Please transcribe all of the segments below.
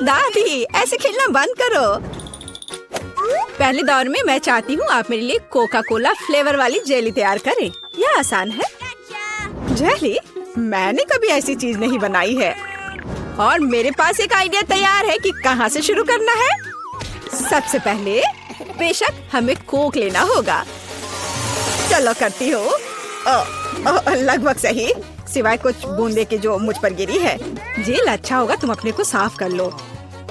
दादी, ऐसे खेलना बंद करो। पहले दौर में मैं चाहती हूँ आप मेरे लिए कोका कोला फ्लेवर वाली जेली तैयार करें। यह आसान है। जेली? मैंने कभी ऐसी चीज नहीं बनाई है। और मेरे पास एक आइडिया तैयार है कि कहाँ से शुरू करना है। सबसे पहले बेशक हमें कोक लेना होगा। चलो करती हूँ। लगभग सही, सिवाय कुछ बूंदे के जो मुझ पर गिरी है। जेल अच्छा होगा तुम अपने को साफ कर लो।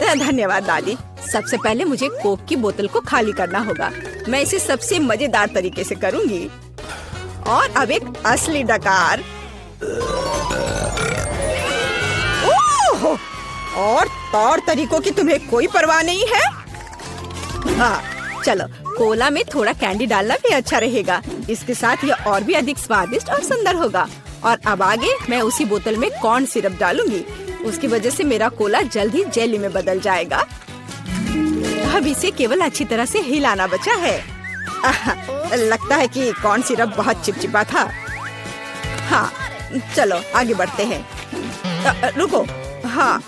धन्यवाद दादी। सबसे पहले मुझे कोक की बोतल को खाली करना होगा। मैं इसे सबसे मजेदार तरीके से करूंगी। और अब एक असली डकार। ओह! और तौर तरीकों की तुम्हें कोई परवाह नहीं है। हाँ, चलो कोला में थोड़ा कैंडी डालना भी अच्छा रहेगा। इसके साथ यह और भी अधिक स्वादिष्ट और सुंदर होगा। और अब आगे मैं उसी बोतल में कॉर्न सिरप डालूंगी। उसकी वजह से मेरा कोला जल्द ही जेली में बदल जाएगा। अब इसे केवल अच्छी तरह से हिलाना बचा है। लगता है कि कॉर्न सिरप बहुत चिपचिपा था। हाँ, चलो आगे बढ़ते हैं। रुको। हाँ,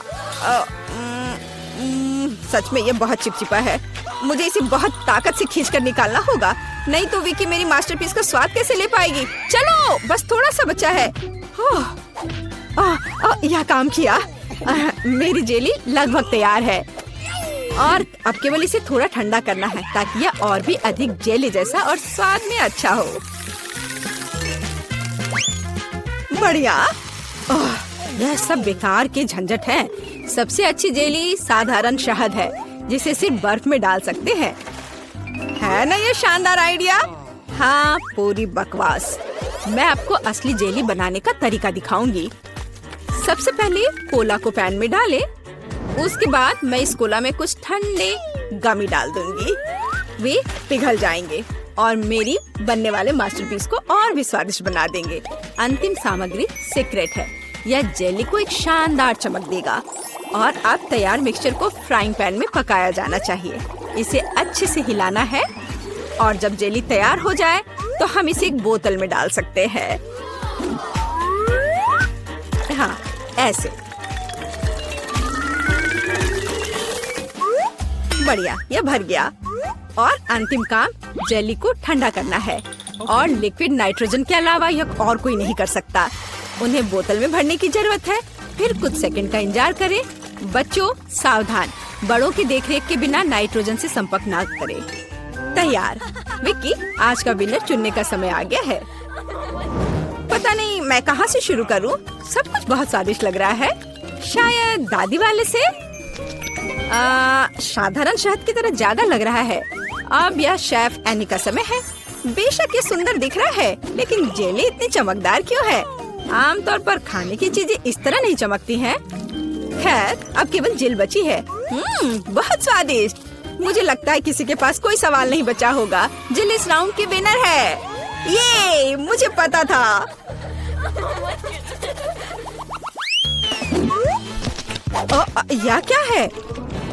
सच में ये बहुत चिपचिपा है। मुझे इसे बहुत ताकत से खींचकर निकालना होगा, नहीं तो विकी मेरी मास्टरपीस का स्वाद कैसे ले पाएगी। चलो, बस थोड़ा सा बचा है। यह काम किया। मेरी जेली लगभग तैयार है। और अब केवल इसे थोड़ा ठंडा करना है ताकि यह और भी अधिक जेली जैसा और स्वाद में अच्छा हो। बढ़िया। यह सब बेकार के झंझट है। सबसे अच्छी जेली साधारण शहद है जिसे सिर्फ बर्फ में डाल सकते हैं। है ना ये शानदार आइडिया? हाँ, पूरी बकवास। मैं आपको असली जेली बनाने का तरीका दिखाऊंगी। सबसे पहले कोला को पैन में डालें। उसके बाद मैं इस कोला में कुछ ठंडे गमी डाल दूंगी। वे पिघल जाएंगे और मेरी बनने वाले मास्टरपीस को और भी स्वादिष्ट बना देंगे। अंतिम सामग्री सीक्रेट है। यह जेली को एक शानदार चमक देगा। और अब तैयार मिक्सचर को फ्राइंग पैन में पकाया जाना चाहिए। इसे अच्छे से हिलाना है और जब जेली तैयार हो जाए तो हम इसे एक बोतल में डाल सकते हैं। हाँ, ऐसे। बढ़िया, यह भर गया। और अंतिम काम जेली को ठंडा करना है। और लिक्विड नाइट्रोजन के अलावा यह और कोई नहीं कर सकता। उन्हें बोतल में भरने की जरूरत है। फिर कुछ सेकंड का इंतजार करें। बच्चों सावधान, बड़ों की देखरेख के बिना नाइट्रोजन से संपर्क ना करें। तैयार। विक्की, आज का विनर चुनने का समय आ गया है। पता नहीं मैं कहाँ से शुरू करूँ। सब कुछ बहुत स्वादिष्ट लग रहा है। शायद दादी वाले से। साधारण शहद की तरह ज्यादा लग रहा है। अब यह शेफ एनी का समय है। बेशक ये सुंदर दिख रहा है, लेकिन जेली इतनी चमकदार क्यों है? आमतौर पर खाने की चीजें इस तरह नहीं चमकती हैं। खैर, अब केवल जेल बची है। बहुत स्वादिष्ट। मुझे लगता है किसी के पास कोई सवाल नहीं बचा होगा। जेल इस राउंड की विनर है। ये मुझे पता था। यह क्या है?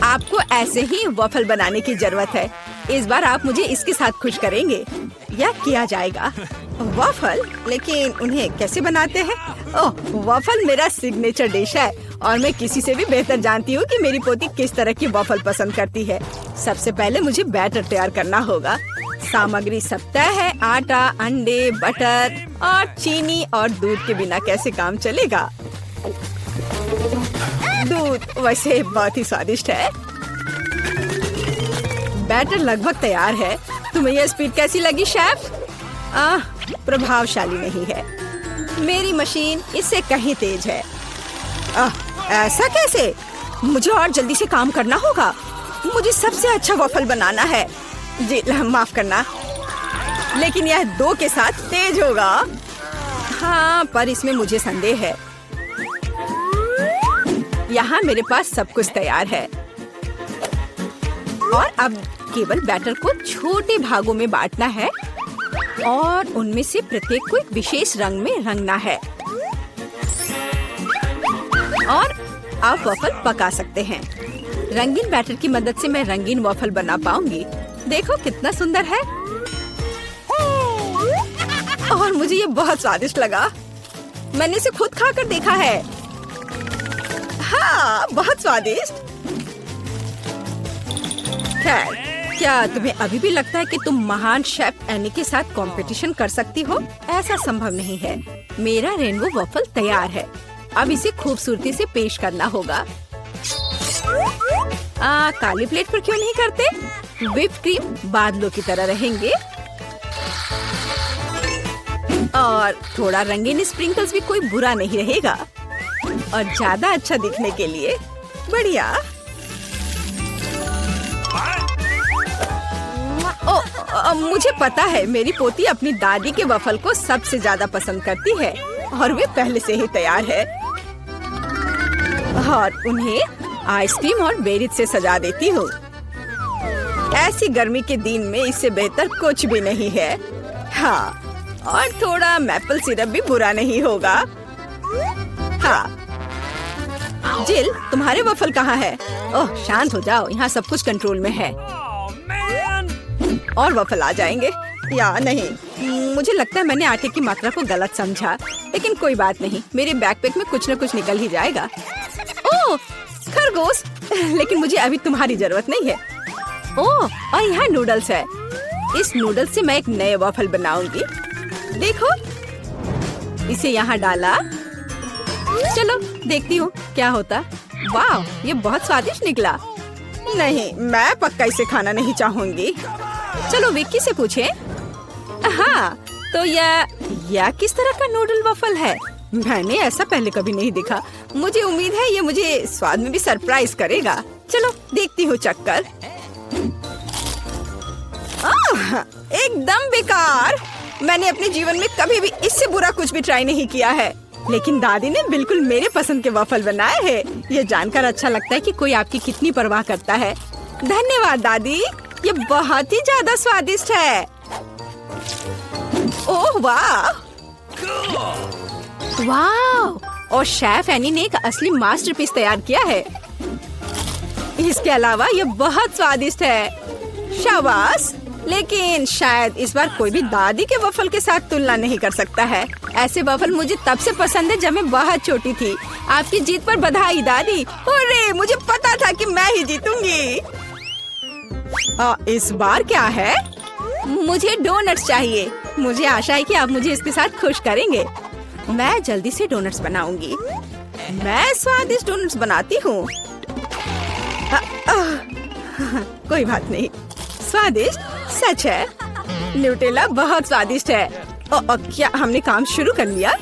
आपको ऐसे ही वॉफल बनाने की जरूरत है। इस बार आप मुझे इसके साथ खुश करेंगे। यह किया जाएगा। वॉफल? लेकिन उन्हें कैसे बनाते हैं? ओह, वॉफल मेरा सिग्नेचर डिश है और मैं किसी से भी बेहतर जानती हूँ कि मेरी पोती किस तरह की वॉफल पसंद करती है। सबसे पहले मुझे बैटर तैयार करना होगा। सामग्री सब तय है। आटा, अंडे, बटर और चीनी और दूध के बिना कैसे काम चलेगा। दूध वैसे बहुत ही स्वादिष्ट है। बैटर लगभग तैयार है। तुम्हें यह स्पीड कैसी लगी शेफ? प्रभावशाली नहीं है। मेरी मशीन इससे कहीं तेज है। ऐसा कैसे? मुझे और जल्दी से काम करना होगा। मुझे सबसे अच्छा वॉफल बनाना है। जी माफ करना, लेकिन यह 2 के साथ तेज होगा। हाँ, पर इसमें मुझे संदेह है। यहाँ मेरे पास सब कुछ तैयार है और अब केवल बैटर को छोटे भागों में बांटना है और उनमें से प्रत्येक को एक विशेष रंग में रंगना है। और आप वॉफल पका सकते हैं। रंगीन बैटर की मदद से मैं रंगीन वॉफल बना पाऊंगी। देखो कितना सुंदर है। और मुझे ये बहुत स्वादिष्ट लगा। मैंने इसे खुद खाकर देखा है। वाह, बहुत स्वादिष्ट। खैर, क्या तुम्हें अभी भी लगता है कि तुम महान शेफ एनी के साथ कंपटीशन कर सकती हो? ऐसा संभव नहीं है। मेरा रेनबो वॉफल तैयार है। अब इसे खूबसूरती से पेश करना होगा। काली प्लेट पर क्यों नहीं करते? व्हिप क्रीम बादलों की तरह रहेंगे और थोड़ा रंगीन स्प्रिंकल्स भी कोई बुरा नहीं रहेगा। और ज्यादा अच्छा दिखने के लिए बढ़िया। मुझे पता है, मेरी पोती अपनी दादी के वफल को सबसे ज्यादा पसंद करती है और वे पहले से ही तैयार है। और उन्हें आइसक्रीम और बेरीज से सजा देती हूँ। ऐसी गर्मी के दिन में इससे बेहतर कुछ भी नहीं है। हाँ, और थोड़ा मैपल सिरप भी बुरा नहीं होगा। हाँ, जिल, तुम्हारे वफल कहाँ है? ओह, शांत हो जाओ, यहाँ सब कुछ कंट्रोल में है। और वफल आ जाएंगे या नहीं? मुझे लगता है मैंने आटे की मात्रा को गलत समझा, लेकिन कोई बात नहीं, मेरे बैकपैक में कुछ न कुछ निकल ही जाएगा। ओह, खरगोश, लेकिन मुझे अभी तुम्हारी जरूरत नहीं है। ओह, और यहाँ नूडल्स है। इस नूडल्स से मैं एक नए वफल बनाऊंगी। देखो, इसे यहाँ डाला। चलो देखती हूँ क्या होता। वाह, ये बहुत स्वादिष्ट निकला। नहीं, मैं पक्का इसे खाना नहीं चाहूंगी। चलो विक्की से पूछें। हाँ, तो यह किस तरह का नूडल वफल है? मैंने ऐसा पहले कभी नहीं देखा। मुझे उम्मीद है ये मुझे स्वाद में भी सरप्राइज करेगा। चलो देखती हूँ चक्कर। एकदम बेकार। मैंने अपने जीवन में कभी भी इससे बुरा कुछ भी ट्राई नहीं किया है, लेकिन दादी ने बिल्कुल मेरे पसंद के वफल बनाए हैं। ये जानकर अच्छा लगता है कि कोई आपकी कितनी परवाह करता है। धन्यवाद दादी, ये बहुत ही ज्यादा स्वादिष्ट है। ओह वाह, वाह! और शेफ एनी ने एक असली मास्टरपीस तैयार किया है। इसके अलावा ये बहुत स्वादिष्ट है। शाबाश, लेकिन शायद इस बार कोई भी दादी के वफल के साथ तुलना नहीं कर सकता है। ऐसे वफल मुझे तब से पसंद है जब मैं बहुत छोटी थी। आपकी जीत पर बधाई दादी। अरे, मुझे पता था कि मैं ही जीतूंगी। इस बार क्या है? मुझे डोनट्स चाहिए। मुझे आशा है कि आप मुझे इसके साथ खुश करेंगे। मैं जल्दी से डोनट्स बनाऊंगी। मैं स्वादिष्ट डोनट्स बनाती हूँ। कोई बात नहीं, स्वादिष्ट सच है। न्यूटेला बहुत स्वादिष्ट है। क्या हमने काम शुरू कर लिया?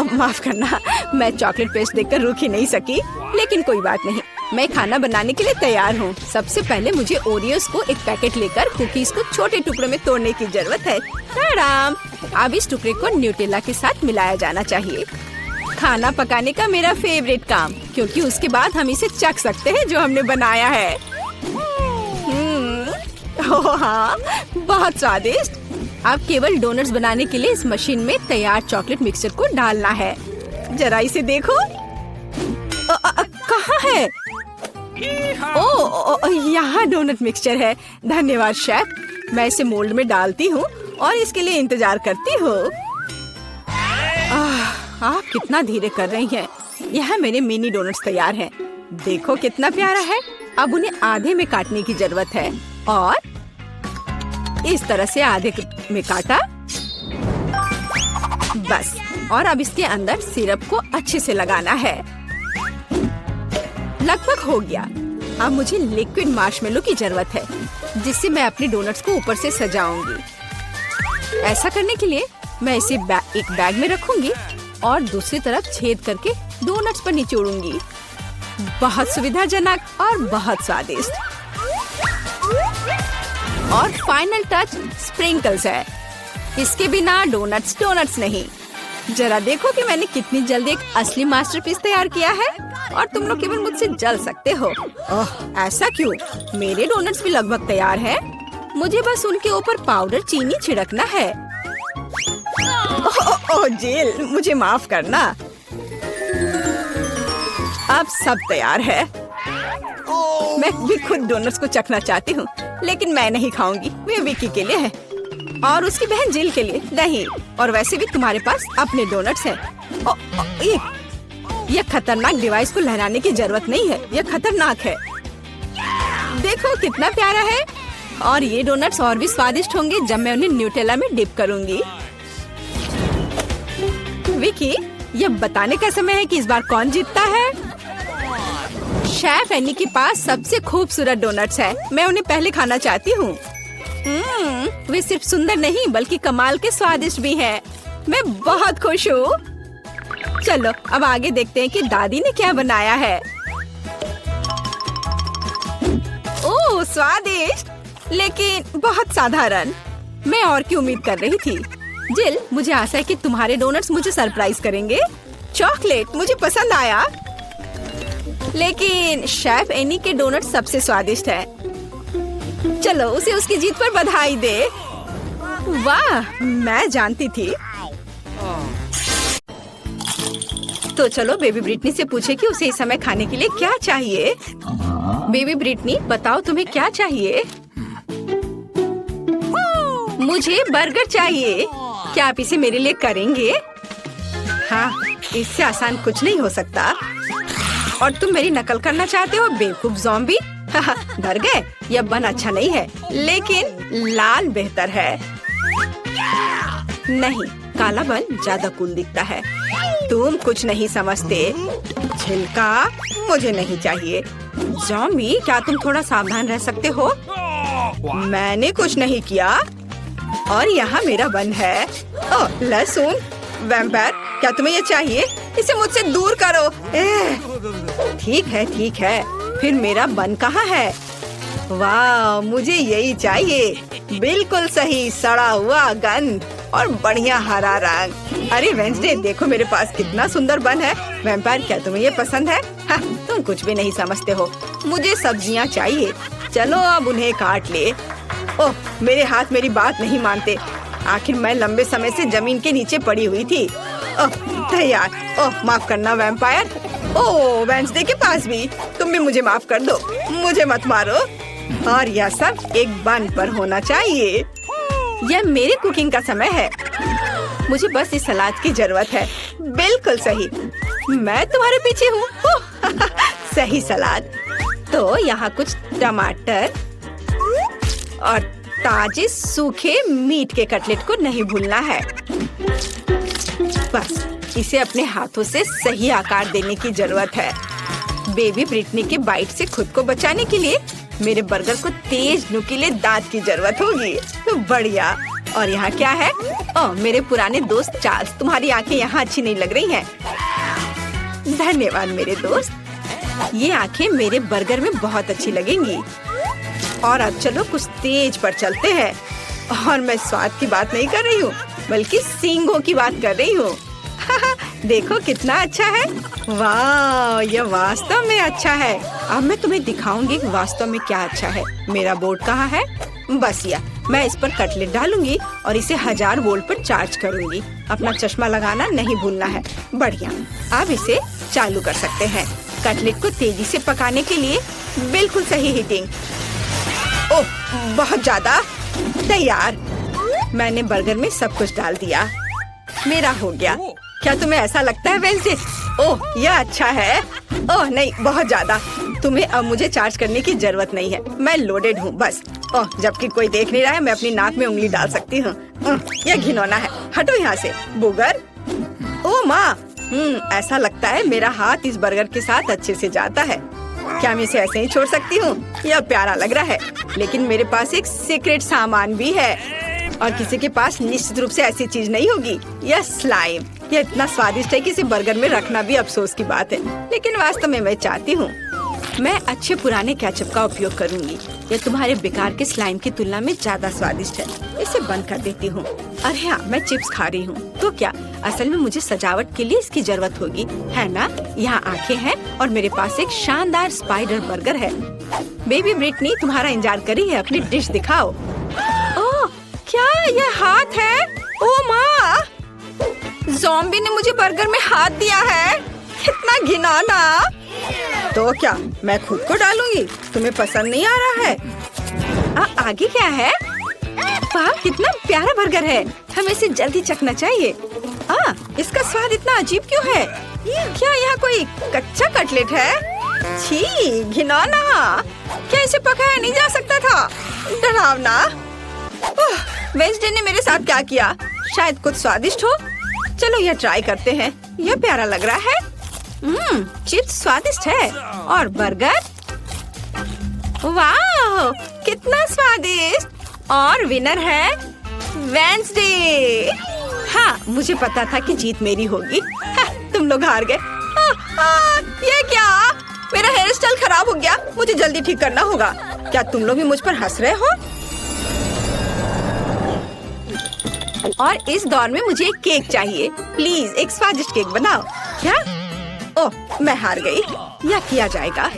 माफ करना, मैं चॉकलेट पेस्ट देखकर रुक ही नहीं सकी, लेकिन कोई बात नहीं, मैं खाना बनाने के लिए तैयार हूँ। सबसे पहले मुझे ओरियोस को एक पैकेट लेकर कुकीज को छोटे टुकड़ों में तोड़ने की जरूरत है। आराम। अब इस टुकड़े को न्यूटेला के साथ मिलाया जाना चाहिए। खाना पकाने का मेरा फेवरेट काम, क्योंकि उसके बाद हम इसे चख सकते हैं जो हमने बनाया है। ओह हाँ, बहुत स्वादिष्ट। अब केवल डोनट्स बनाने के लिए इस मशीन में तैयार चॉकलेट मिक्सचर को डालना है। जरा इसे देखो। कहाँ है? ओह, यहाँ डोनट मिक्सचर है। धन्यवाद शेफ। मैं इसे मोल्ड में डालती हूँ और इसके लिए इंतजार करती हूँ। आप कितना धीरे कर रही हैं। यहाँ मेरे मिनी डोनट्स तैयार हैं। देखो कितना प्यारा है। अब उन्हें आधे में काटने की जरूरत है और इस तरह से आधे में काटा। बस, और अब इसके अंदर सिरप को अच्छे से लगाना है। लगभग हो गया। अब मुझे लिक्विड मार्शमेलो की जरूरत है, जिससे मैं अपने डोनट्स को ऊपर से सजाऊंगी। ऐसा करने के लिए मैं इसे एक बैग में रखूंगी और दूसरी तरफ छेद करके डोनट्स पर निचोड़ूंगी। बहुत सुविधाजनक और बहुत स्वादिष्ट। और फाइनल टच स्प्रिंकल्स है। इसके बिना डोनट्स नहीं। जरा देखो कि मैंने कितनी जल्दी एक असली मास्टरपीस तैयार किया है और तुम लोग केवल मुझसे जल सकते हो। ओह, ऐसा क्यों? मेरे डोनट्स भी लगभग तैयार हैं। मुझे बस उनके ऊपर पाउडर चीनी छिड़कना है। ओह जेल, मुझे माफ करना। अब सब तैयार है। मैं भी खुद डोनट्स को चखना चाहती हूँ, लेकिन मैं नहीं खाऊंगी। वे विकी के लिए है और उसकी बहन जिल के लिए नहीं। और वैसे भी तुम्हारे पास अपने डोनट्स हैं। यह खतरनाक डिवाइस को लहराने की जरूरत नहीं है, यह खतरनाक है। देखो कितना प्यारा है। और ये डोनट्स और भी स्वादिष्ट होंगे जब मैं उन्हें न्यूटेला में डिप करूंगी। विकी, यह बताने का समय है कि इस बार कौन जीतता है। शेफ एनी के पास सबसे खूबसूरत डोनट्स है, मैं उन्हें पहले खाना चाहती हूँ। वे सिर्फ सुंदर नहीं बल्कि कमाल के स्वादिष्ट भी हैं। मैं बहुत खुश हूँ। चलो अब आगे देखते हैं कि दादी ने क्या बनाया है। ओह स्वादिष्ट, लेकिन बहुत साधारण। मैं और की उम्मीद कर रही थी। जिल, मुझे आशा है कि तुम्हारे डोनट्स मुझे सरप्राइज करेंगे। चॉकलेट मुझे पसंद आया, लेकिन शेफ एनी के डोनट सबसे स्वादिष्ट है। चलो उसे उसकी जीत पर बधाई दे। वाह, मैं जानती थी। तो चलो बेबी ब्रिटनी से पूछे कि उसे इस समय खाने के लिए क्या चाहिए। बेबी ब्रिटनी, बताओ तुम्हें क्या चाहिए। मुझे बर्गर चाहिए। क्या आप इसे मेरे लिए करेंगे? हाँ, इससे आसान कुछ नहीं हो सकता। और तुम मेरी नकल करना चाहते हो बेवकूफ ज़ॉम्बी? डर गए? यह बन अच्छा नहीं है, लेकिन लाल बेहतर है। नहीं, काला बन ज्यादा कूल दिखता है। तुम कुछ नहीं समझते। छिलका मुझे नहीं चाहिए। ज़ॉम्बी, क्या तुम थोड़ा सावधान रह सकते हो? मैंने कुछ नहीं किया। और यहाँ मेरा बन है। ओह लहसुन। वैम्पायर, क्या तुम्हें ये चाहिए? इसे मुझसे दूर करो। ठीक है ठीक है, फिर मेरा बन कहाँ है? वाह, मुझे यही चाहिए। बिल्कुल सही, सड़ा हुआ गंद और बढ़िया हरा रंग। अरे वेंसडे, देखो मेरे पास कितना सुंदर बन है। वैम्पायर, क्या तुम्हें ये पसंद है? हाँ, तुम कुछ भी नहीं समझते हो। मुझे सब्जियाँ चाहिए। चलो अब उन्हें काट ले। ओह, मेरे हाथ मेरी बात नहीं मानते। आखिर मैं लंबे समय से जमीन के नीचे पड़ी हुई थी। ओह तैयार। ओह माफ करना वैम्पायर। ओह वेंसडे के पास भी। तुम भी मुझे माफ कर दो, मुझे मत मारो। और यह सब एक बन पर होना चाहिए। यह मेरी कुकिंग का समय है। मुझे बस इस सलाद की जरूरत है। बिल्कुल सही, मैं तुम्हारे पीछे हूँ। सही सलाद। तो यहाँ कुछ टमाटर और ताजे सूखे मीट के कटलेट को नहीं भूलना है। बस इसे अपने हाथों से सही आकार देने की जरूरत है। बेबी ब्रिटनी के बाइट से खुद को बचाने के लिए मेरे बर्गर को तेज नुकीले दांत की जरूरत होगी। तो बढ़िया। और यहाँ क्या है? ओह मेरे पुराने दोस्त चार्ल्स, तुम्हारी आंखें यहाँ अच्छी नहीं लग रही हैं। धन्यवाद मेरे दोस्त, ये आंखें मेरे बर्गर में बहुत अच्छी लगेंगी। और अब चलो कुछ तेज पर चलते हैं। और मैं स्वाद की बात नहीं कर रही हूँ, बल्कि सींगों की बात कर रही हूँ। देखो कितना अच्छा है। वाह, यह वास्तव में अच्छा है। अब मैं तुम्हें दिखाऊंगी कि वास्तव में क्या अच्छा है। मेरा बोर्ड कहाँ है? बस यह, मैं इस पर कटलेट डालूंगी और इसे 1000 वोल्ट पर चार्ज करूंगी। अपना चश्मा लगाना नहीं भूलना है। बढ़िया, अब इसे चालू कर सकते हैं। कटलेट को तेजी से पकाने के लिए बिल्कुल सही हीटिंग। ओह बहुत ज्यादा। तैयार। मैंने बर्गर में सब कुछ डाल दिया। मेरा हो गया। क्या तुम्हें ऐसा लगता है वेंसडे? ओह यह अच्छा है। ओह नहीं, बहुत ज्यादा। तुम्हें अब मुझे चार्ज करने की जरूरत नहीं है, मैं लोडेड हूँ बस। ओह जबकि कोई देख नहीं रहा है, मैं अपनी नाक में उंगली डाल सकती हूँ। यह घिनौना है, हटो यहाँ से बुगर। ओह माँ, ऐसा लगता है मेरा हाथ इस बर्गर के साथ अच्छे से जाता है। क्या मैं इसे ऐसे ही छोड़ सकती हूँ? यह प्यारा लग रहा है, लेकिन मेरे पास एक सीक्रेट सामान भी है और किसी के पास निश्चित रूप से ऐसी चीज नहीं होगी। यह स्लाइम। यह इतना स्वादिष्ट है कि इसे बर्गर में रखना भी अफसोस की बात है, लेकिन वास्तव में मैं चाहती हूँ। मैं अच्छे पुराने केचप का उपयोग करूंगी। यह तुम्हारे बेकार के स्लाइम की तुलना में ज्यादा स्वादिष्ट है। इसे बंद कर देती हूँ। अरे हाँ, मैं चिप्स खा रही हूँ तो क्या? असल में मुझे सजावट के लिए इसकी जरूरत होगी, है ना? यहाँ आंखें हैं और मेरे पास एक शानदार स्पाइडर बर्गर है। बेबी ब्रिटनी तुम्हारा इंतजार कर रही है, अपनी डिश दिखाओ। ओह क्या यह हाथ है? ओह माँ, ज़ॉम्बी ने मुझे बर्गर में हाथ दिया है। कितना घिनौना। तो क्या मैं खुद को डालूंगी? तुम्हें पसंद नहीं आ रहा है? आगे क्या है? वाह कितना प्यारा बर्गर है, हमें इसे जल्दी चखना चाहिए। इसका स्वाद इतना अजीब क्यों है? क्या यहाँ कोई कच्चा कटलेट है? छी, घिनौना। क्या इसे पकाया नहीं जा सकता था? डरावना। वेंसडे ने मेरे साथ क्या किया? शायद कुछ स्वादिष्ट हो। चलो यह ट्राई करते हैं। यह प्यारा लग रहा है। चिप्स स्वादिष्ट है। और बर्गर, वाह कितना स्वादिष्ट। और विनर है वेंसडे। हाँ, मुझे पता था कि जीत मेरी होगी। तुम लोग हार गए। ये क्या? मेरा हेयर स्टाइल खराब हो गया। मुझे जल्दी ठीक करना होगा। क्या तुम लोग भी मुझ पर हंस रहे हो? और इस दौर में मुझे एक केक चाहिए। प्लीज एक स्वादिष्ट केक बनाओ। क्या? ओह, मैं हार गई। यह किया जाएगा।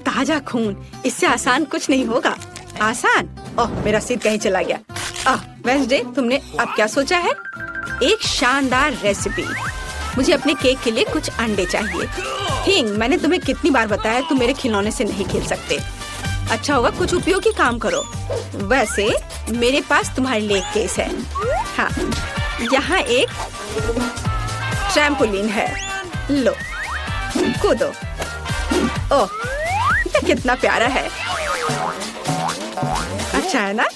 ताजा खून, इससे आसान कुछ नहीं होगा। आसान? ओह, मेरा सिर कहीं चला गया। वेंसडे, तुमने अब क्या सोचा है? एक शानदार रेसिपी। मुझे अपने केक के लिए कुछ अंडे चाहिए। थिंग, मैंने तुम्हें कितनी बार बताया तुम मेरे खिलौने से नहीं खेल सकते। अच्छा होगा कुछ उपयोगी काम करो। वैसे मेरे पास तुम्हारे लिए एक केस है। हाँ, यहाँ एक ट्रैम्पोलिन है। लो, कूदो। ओह, ये कितना प्यारा है। अच्छा है ना?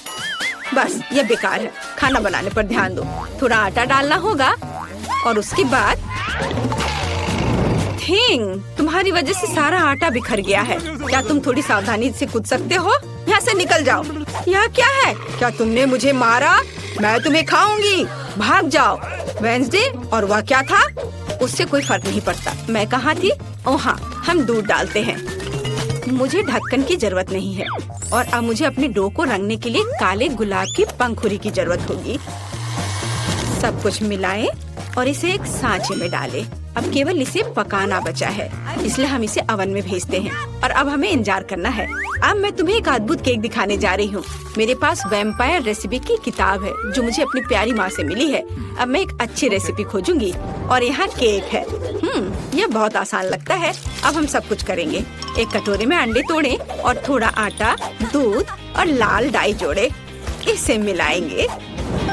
बस ये बेकार है। खाना बनाने पर ध्यान दो। थोड़ा आटा डालना होगा और उसके बाद थिंग, तुम्हारी वजह से सारा आटा बिखर गया है। क्या तुम थोड़ी सावधानी से कूद सकते हो? यहाँ से निकल जाओ। यह क्या है? क्या तुमने मुझे मारा? मैं तुम्हें खाऊंगी। भाग जाओ। वेंसडे, और वह क्या था? उससे कोई फर्क नहीं पड़ता। मैं कहाँ थी? ओह हाँ, हम दूध डालते हैं। मुझे ढक्कन की जरूरत नहीं है। और अब मुझे अपने डो को रंगने के लिए काले गुलाब की पंखुड़ी की जरूरत होगी। सब कुछ मिलाएं और इसे एक सांचे में डालें। अब केवल इसे पकाना बचा है, इसलिए हम इसे ओवन में भेजते हैं। और अब हमें इंतजार करना है। अब मैं तुम्हें एक अद्भुत केक दिखाने जा रही हूँ। मेरे पास वैम्पायर रेसिपी की किताब है जो मुझे अपनी प्यारी माँ से मिली है। अब मैं एक अच्छी रेसिपी खोजूंगी। और यहाँ केक है। यह बहुत आसान लगता है। अब हम सब कुछ करेंगे। एक कटोरे में अंडे तोड़ें और थोड़ा आटा, दूध और लाल डाई जोड़े। इसे मिलाएंगे।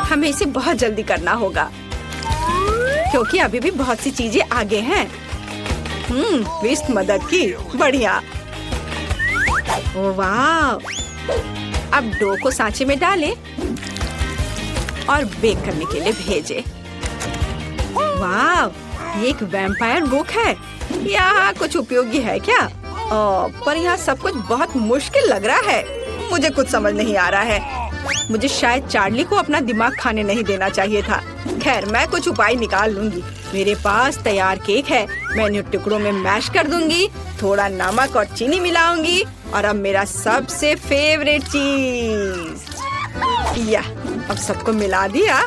हमें इसे बहुत जल्दी करना होगा क्योंकि अभी भी बहुत सी चीजें आगे हैं। विस्ट मदद की। बढ़िया। ओह वाह। अब डो को सांचे में डालें और बेक करने के लिए भेजें। वाह, ये एक वैम्पायर बुक है। यहाँ कुछ उपयोगी है क्या? पर यहाँ सब कुछ बहुत मुश्किल लग रहा है। मुझे कुछ समझ नहीं आ रहा है। मुझे शायद चार्ली को अपना दिमाग खाने नहीं देना चाहिए था। खैर, मैं कुछ उपाय निकाल लूंगी। मेरे पास तैयार केक है। मैं इन्हें टुकड़ों में मैश कर दूंगी। थोड़ा नमक और चीनी मिलाऊंगी। और अब मेरा सबसे फेवरेट चीज, अब सबको मिला दिया।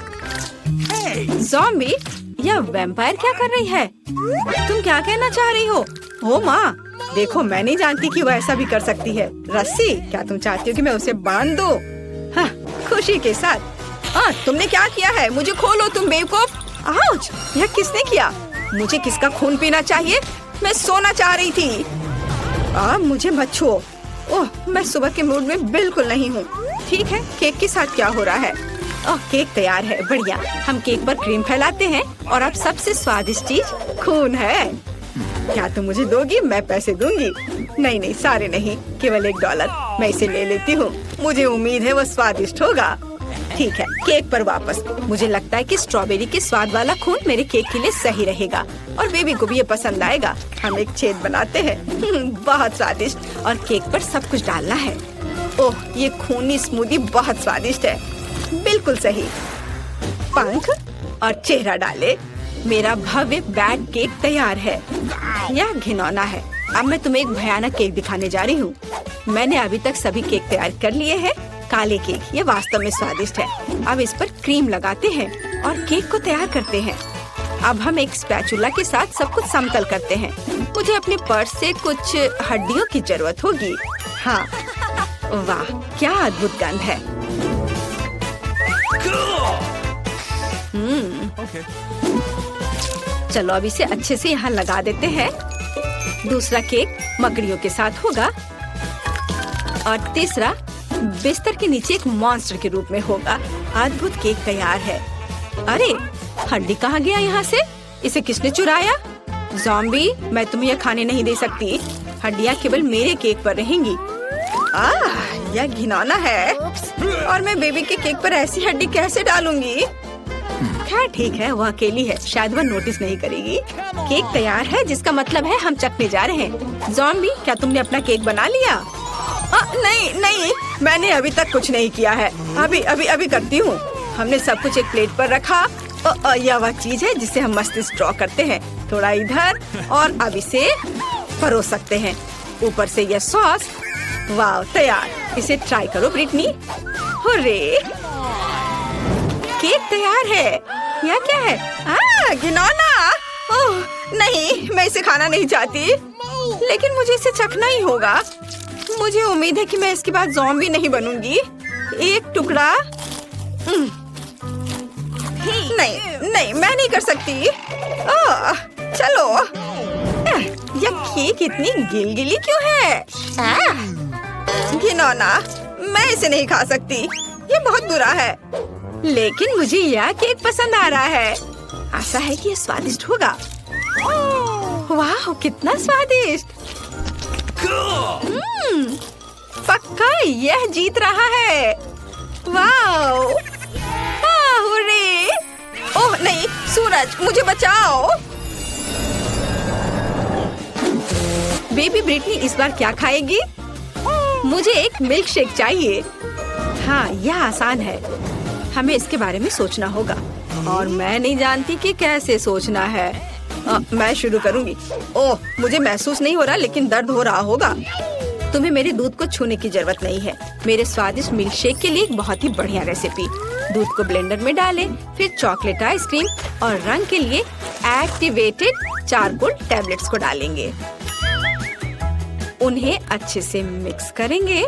ज़ॉम्बी, यह वैम्पायर क्या कर रही है? तुम क्या कहना चाह रही हो? ओ माँ, देखो, मैं नहीं जानती कि वो ऐसा भी कर सकती है। रस्सी, क्या तुम चाहती हो कि मैं उसे बांध दूं? हाँ, खुशी के साथ। तुमने क्या किया है? मुझे खोलो तुम बेवकूफ। आउच! यह किसने किया? मुझे किसका खून पीना चाहिए? मैं सोना चाह रही थी। मुझे मत छुओ। ओह, मैं सुबह के मूड में बिल्कुल नहीं हूँ। ठीक है, केक के साथ क्या हो रहा है? केक तैयार है। बढ़िया। हम केक पर क्रीम फैलाते हैं और अब सबसे स्वादिष्ट चीज खून है। क्या तुम मुझे दोगी? मैं पैसे दूंगी। नहीं, सारे नहीं, केवल $1। मैं इसे ले लेती हूँ। मुझे उम्मीद है वो स्वादिष्ट होगा। ठीक है, केक पर वापस। मुझे लगता है कि स्ट्रॉबेरी के स्वाद वाला खून मेरे केक के लिए सही रहेगा और बेबी को भी ये पसंद आएगा। हम एक छेद बनाते हैं। बहुत स्वादिष्ट। और केक पर सब कुछ डालना है। ओह, ये खूनी स्मूदी बहुत स्वादिष्ट है। बिल्कुल सही। पंख और चेहरा डाले। मेरा भव्य बैट केक तैयार है। यह घिनौना है। अब मैं तुम्हें एक भयानक केक दिखाने जा रही हूँ। मैंने अभी तक सभी केक तैयार कर लिए हैं। काले केक, ये वास्तव में स्वादिष्ट है। अब इस पर क्रीम लगाते हैं और केक को तैयार करते हैं। अब हम एक स्पैचुला के साथ सब कुछ समतल करते हैं। मुझे अपने पर्स से कुछ हड्डियों की जरूरत होगी। हाँ, वाह, क्या अद्भुत गंध है। चलो अब इसे अच्छे से यहाँ लगा देते हैं। दूसरा केक मकड़ियों के साथ होगा और तीसरा बिस्तर के नीचे एक मॉन्स्टर के रूप में होगा। अद्भुत केक तैयार है। अरे, हड्डी कहाँ गया यहाँ से? इसे किसने चुराया? ज़ॉम्बी, मैं तुम्हें यह खाने नहीं दे सकती। हड्डियाँ केवल मेरे केक पर रहेंगी। यह घिनौना है। और मैं बेबी के केक पर ऐसी हड्डी कैसे डालूंगी? खैर ठीक है, वो अकेली है, शायद वह नोटिस नहीं करेगी। केक तैयार है, जिसका मतलब है हम चखने जा रहे हैं। ज़ॉम्बी, क्या तुमने अपना केक बना लिया? नहीं नहीं, मैंने अभी तक कुछ नहीं किया है। अभी करती हूँ। हमने सब कुछ एक प्लेट पर रखा। यह वह चीज है जिसे हम मस्तिष्क ड्रॉ करते हैं। थोड़ा इधर, और अब इसे परोस सकते हैं। ऊपर से यह सॉस। वाह, तैयार। इसे ट्राई करो ब्रिटनी। हुर्रे, केक तैयार है। यह क्या है? घिनौना। ओह नहीं, मैं इसे खाना नहीं चाहती, लेकिन मुझे इसे चखना ही होगा। मुझे उम्मीद है कि मैं इसके बाद ज़ॉम्बी नहीं बनूंगी। एक टुकड़ा। नहीं, मैं नहीं कर सकती। चलो। यह केक इतनी गिलगिली क्यों है? घिनौना, मैं इसे नहीं खा सकती। ये बहुत बुरा है। लेकिन मुझे यह केक पसंद आ रहा है। आशा है कि ये स्वादिष्ट होगा। वाह, कितना स्वादिष्ट। पक्का यह जीत रहा है। वाह, हुर्रे। ओह नहीं, सूरज, मुझे बचाओ। बेबी ब्रिटनी इस बार क्या खाएगी? मुझे एक मिल्क शेक चाहिए। हाँ, यह आसान है। हमें इसके बारे में सोचना होगा, और मैं नहीं जानती कि कैसे सोचना है। मैं शुरू करूंगी। ओह, मुझे महसूस नहीं हो रहा, लेकिन दर्द हो रहा होगा। तुम्हें मेरे दूध को छूने की जरूरत नहीं है। मेरे स्वादिष्ट मिल्क शेक के लिए एक बहुत ही बढ़िया रेसिपी। दूध को ब्लेंडर में डालें, फिर चॉकलेट आइसक्रीम और रंग के लिए एक्टिवेटेड चारकोल टैबलेट्स को डालेंगे। उन्हें अच्छे से मिक्स करेंगे।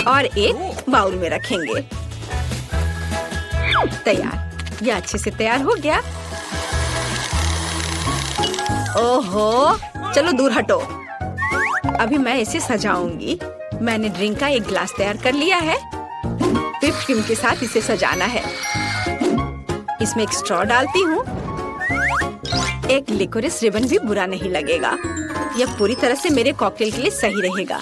और एक बाउल में रखेंगे। तैयार। यह अच्छे से तैयार हो गया। ओहो, चलो दूर हटो। अभी मैं इसे सजाऊंगी। मैंने ड्रिंक का एक गिलास तैयार कर लिया है। व्हिप क्रीम के साथ इसे सजाना है। इसमें एक स्ट्रॉ डालती हूँ। एक लिकोरिस रिबन भी बुरा नहीं लगेगा। यह पूरी तरह से मेरे कॉकटेल के लिए सही रहेगा।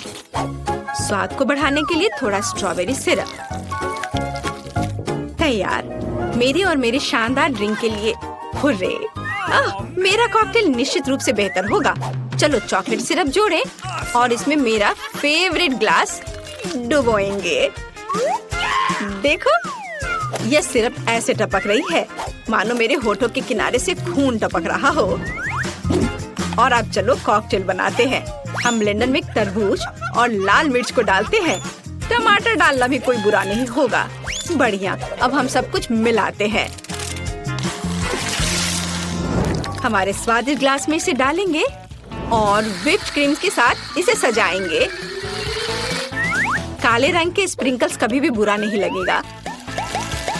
स्वाद को बढ़ाने के लिए थोड़ा स्ट्रॉबेरी सिरप। तैयार। मेरे और मेरे शानदार ड्रिंक के लिए हुर्रे। मेरा कॉकटेल निश्चित रूप से बेहतर होगा। चलो चॉकलेट सिरप जोड़ें और इसमें मेरा फेवरेट ग्लास डुबोएंगे। देखो, यह सिरप ऐसे टपक रही है मानो मेरे होठों के किनारे से खून टपक रहा हो। और अब चलो कॉकटेल बनाते हैं। हम ब्लेंडर में तरबूज और लाल मिर्च को डालते हैं। टमाटर डालना भी कोई बुरा नहीं होगा। बढ़िया, अब हम सब कुछ मिलाते हैं। हमारे स्वादिष्ट ग्लास में इसे डालेंगे और व्हिप्ड क्रीम के साथ इसे सजाएंगे। काले रंग के स्प्रिंकल्स कभी भी बुरा नहीं लगेगा।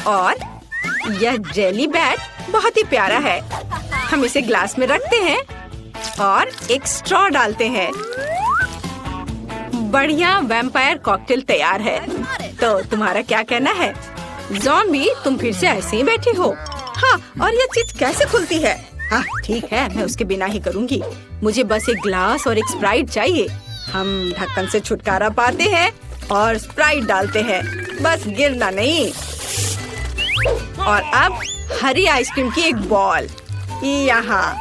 और यह जेली बैट बहुत ही प्यारा है। हम इसे ग्लास में रखते हैं और एक स्ट्रॉ डालते हैं। बढ़िया वैम्पायर कॉकटेल तैयार है। तो तुम्हारा क्या कहना है? ज़ॉम्बी, तुम फिर से ऐसे ही बैठी हो। हाँ, और यह चीज कैसे खुलती है? हाँ ठीक है, मैं उसके बिना ही करूँगी। मुझे बस एक ग्लास और एक स्प्राइट चाहिए। हम ढक्कन से छुटकारा पाते हैं और स्प्राइट डालते हैं, बस गिरना नहीं। और अब हरी आइसक्रीम की एक बॉल यहाँ,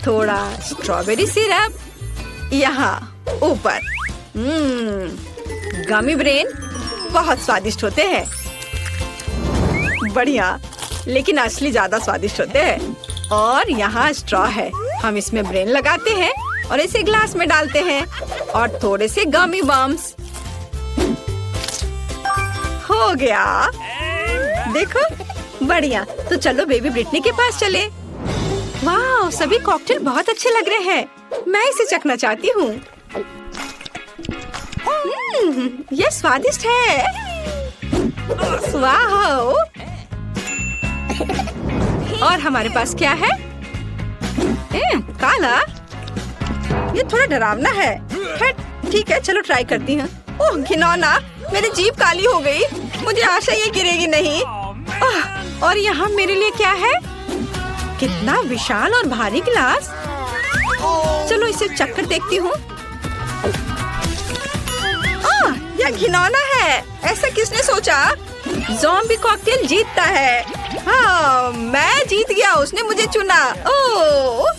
थोड़ा स्ट्रॉबेरी सिरप यहाँ ऊपर। गमी ब्रेन बहुत स्वादिष्ट होते हैं। बढ़िया, लेकिन असली ज्यादा स्वादिष्ट होते हैं। और यहाँ स्ट्रॉ है। हम इसमें ब्रेन लगाते हैं और इसे ग्लास में डालते हैं और थोड़े से गमी बम्स। हो गया, देखो, बढ़िया। तो चलो बेबी ब्रिटनी के पास चले। वाह, सभी कॉकटेल बहुत अच्छे लग रहे हैं। मैं इसे चखना चाहती हूँ। यह स्वादिष्ट है। वाह, और हमारे पास क्या है? काला। ये थोड़ा डरावना है। ठीक है, चलो ट्राई करती हूँ। ओह घिनौना, मेरी जीभ काली हो गई। मुझे आशा ये गिरेगी नहीं। और यहाँ मेरे लिए क्या है? कितना विशाल और भारी गिलास। चलो इसे चखकर देखती हूँ। यह घिनौना है। ऐसा किसने सोचा? ज़ॉम्बी कॉकटेल जीतता है। हाँ, मैं जीत गया, उसने मुझे चुना। ओह